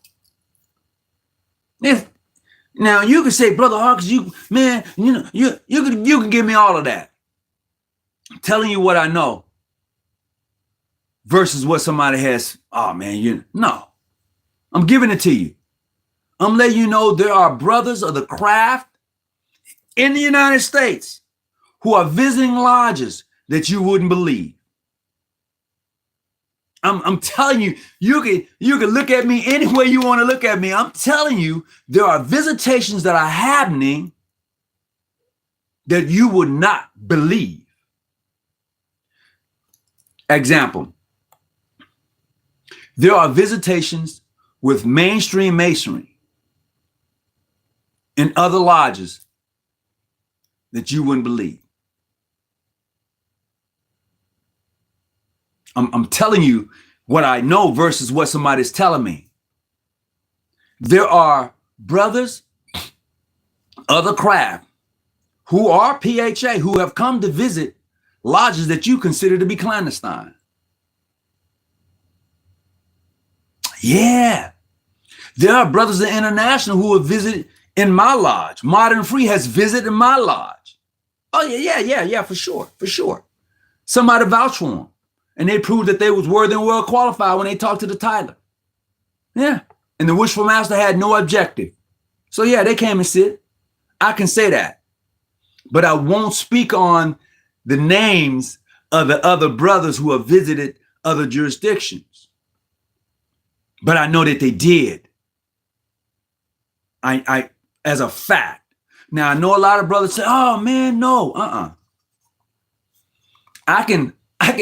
on. Now you can say, Brother Hawkins, you can give me all of that. I'm telling you what I know versus what somebody has. Oh man, no. I'm giving it to you. I'm letting you know there are brothers of the craft in the United States who are visiting lodges that you wouldn't believe. I'm telling you, you can look at me any way you want to look at me. I'm telling you, there are visitations that are happening that you would not believe. Example, there are visitations with mainstream Masonry in other lodges that you wouldn't believe. I'm telling you what I know versus what somebody's telling me. There are brothers, other craft, who are PHA, who have come to visit lodges that you consider to be clandestine. Yeah. There are brothers in international who have visited in my lodge. Modern Free has visited my lodge. Oh, yeah, for sure. Somebody vouched for them. And they proved that they was worthy and well qualified when they talked to the Tyler. Yeah. And the Wishful Master had no objective. So yeah, they came and sit. I can say that. But I won't speak on the names of the other brothers who have visited other jurisdictions. But I know that they did. I as a fact. Now I know a lot of brothers say, oh man, no, I can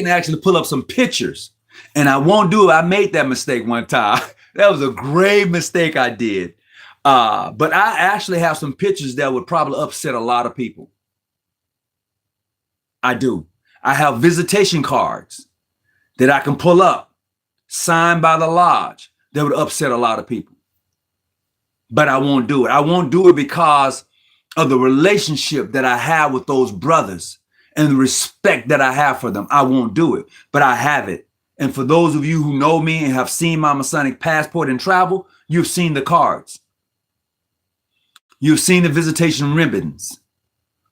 actually pull up some pictures, and I won't do it. I made that mistake one time. That was a grave mistake I did. But I actually have some pictures that would probably upset a lot of people. I do. I have visitation cards that I can pull up, signed by the lodge, that would upset a lot of people. But I won't do it. I won't do it because of the relationship that I have with those brothers and the respect that I have for them. I won't do it, but I have it. And for those of you who know me and have seen my Masonic passport and travel, you've seen the cards. You've seen the visitation ribbons.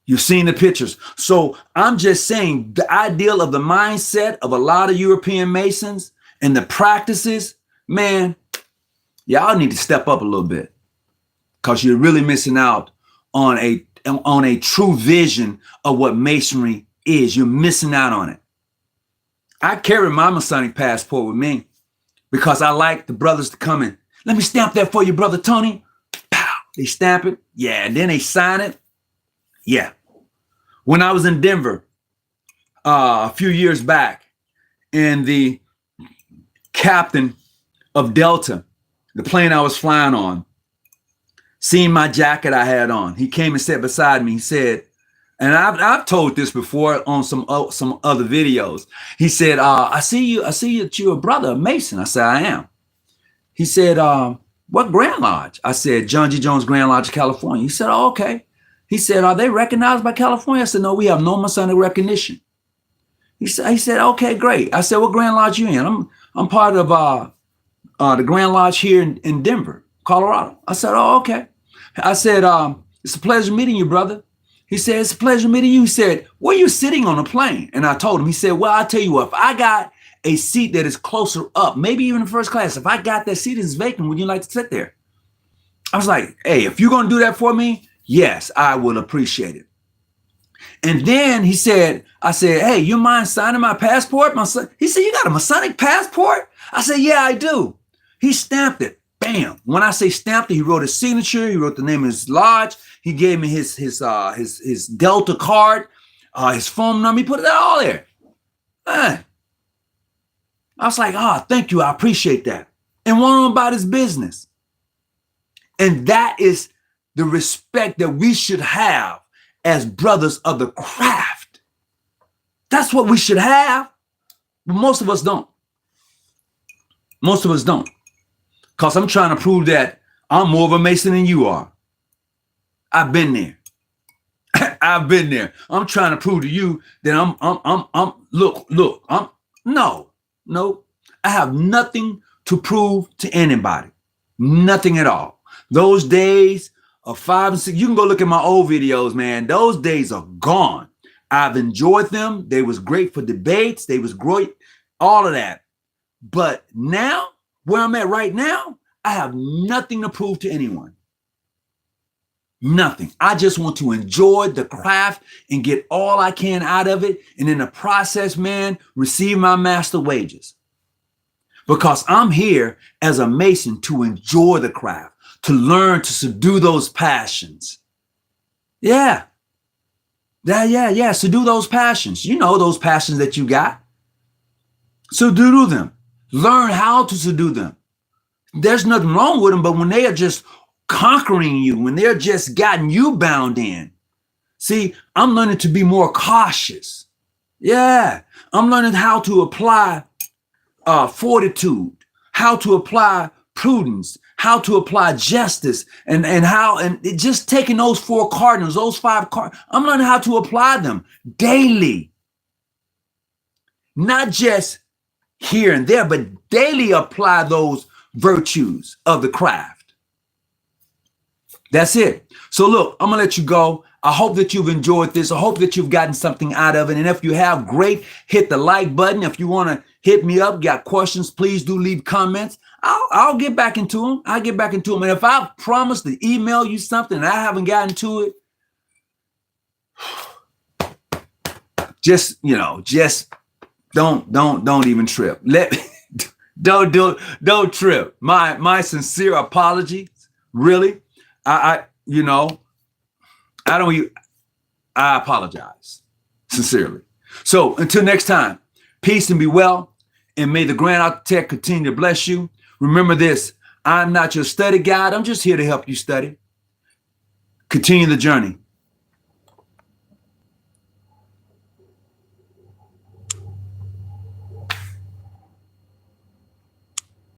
You've seen the pictures. So I'm just saying the ideal of the mindset of a lot of European Masons and the practices, man, y'all need to step up a little bit because you're really missing out on a true vision of what Masonry is. You're missing out on it. I carry my Masonic passport with me because I like the brothers to come in. Let me stamp that for you, Brother Tony. Pow. They stamp it. Yeah. And then they sign it. Yeah. When I was in Denver a few years back, and the captain of Delta, the plane I was flying on, seen my jacket I had on, he came and sat beside me. He said, and I've told this before on some other videos. He said, I see that you're a brother, a Mason. I said, I am. He said, what Grand Lodge? I said, John G. Jones Grand Lodge of California. He said, oh, okay. He said, are they recognized by California? I said, no, we have no Masonic recognition. He said, okay, great. I said, what Grand Lodge you in? I'm part of the Grand Lodge here in Denver, Colorado. I said, oh, okay. I said, it's a pleasure meeting you, brother. He said, it's a pleasure meeting you. He said, where are you sitting on the plane? And I told him, he said, well, I'll tell you what, if I got a seat that is closer up, maybe even in first class, if I got that seat that's vacant, would you like to sit there? I was like, hey, if you're going to do that for me, yes, I will appreciate it. And then he said, I said, hey, you mind signing my passport? He said, you got a Masonic passport? I said, yeah, I do. He stamped it. Bam. When I say stamped it, he wrote his signature. He wrote the name of his lodge. He gave me his Delta card, his phone number. He put it all there. I was like, oh, thank you. I appreciate that. And went on about his business. And that is the respect that we should have as brothers of the craft. That's what we should have. But most of us don't. Most of us don't. Because I'm trying to prove that I'm more of a Mason than you are. I've been there. I've been there. I'm trying to prove to you that no. I have nothing to prove to anybody. Nothing at all. Those days of 5 and 6, you can go look at my old videos, man. Those days are gone. I've enjoyed them. They was great for debates. They was great, all of that. But now, where I'm at right now, I have nothing to prove to anyone. Nothing. I just want to enjoy the craft and get all I can out of it. And in the process, man, receive my master wages. Because I'm here as a Mason to enjoy the craft, to learn to subdue those passions. Yeah. Subdue those passions. You know those passions that you got. Subdue them. Learn how to subdue them. There's nothing wrong with them, but when they are just conquering you, when they're just gotten you bound in. See, I'm learning to be more cautious. Yeah. I'm learning how to apply fortitude, how to apply prudence, how to apply justice, and just taking those 4 cardinals, those 5 cardinals. I'm learning how to apply them daily. Not just here and there, but daily apply those virtues of the craft. That's it. So look, I'm going to let you go. I hope that you've enjoyed this. I hope that you've gotten something out of it. And if you have, great, hit the like button. If you want to hit me up, got questions, please do leave comments. I'll get back into them. I'll get back into them. And if I promise to email you something and I haven't gotten to it, just don't even trip. Don't trip. My sincere apologies. Really. I apologize sincerely. So until next time, peace and be well, and may the Grand Architect continue to bless you. Remember this, I'm not your study guide. I'm just here to help you study. Continue the journey.